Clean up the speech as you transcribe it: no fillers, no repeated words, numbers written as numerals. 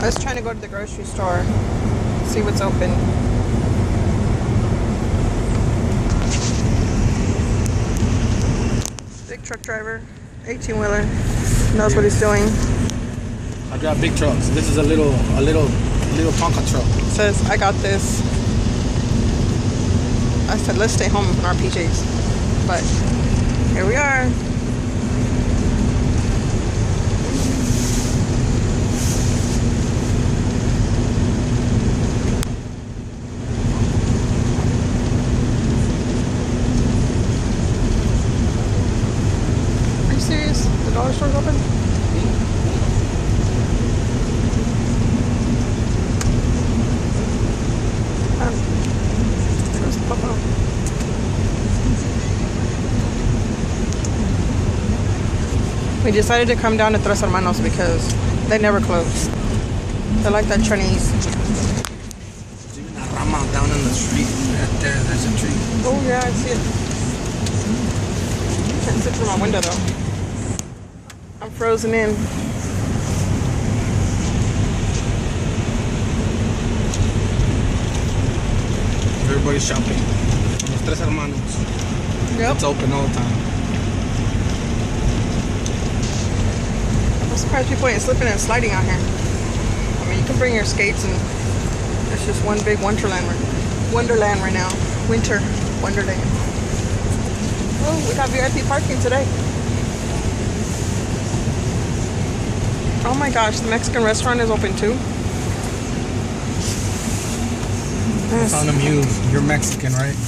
I was trying to go to the grocery store, see what's open. Big truck driver, 18-wheeler, knows what he's doing. I drive big trucks. This is a little Tonka truck. Says, I got this. I said, let's stay home in our PJs. But here we are. Are you serious? The dollar store's open? We decided to come down to Tres Hermanos because they never close. They're like that Chinese. There's even a rama down in the street. Right there, there's a tree. Oh yeah, I see it. Can't sit through my window though. I'm frozen in. Everybody's shopping. Los Tres Hermanos. Yep. It's open all the time. I'm surprised people ain't slipping and sliding out here. I mean, you can bring your skates and it's just one big wonderland right now. Winter wonderland. Oh, we got VIP parking today. Oh my gosh, the Mexican restaurant is open too. It's on the muse. You're Mexican, right?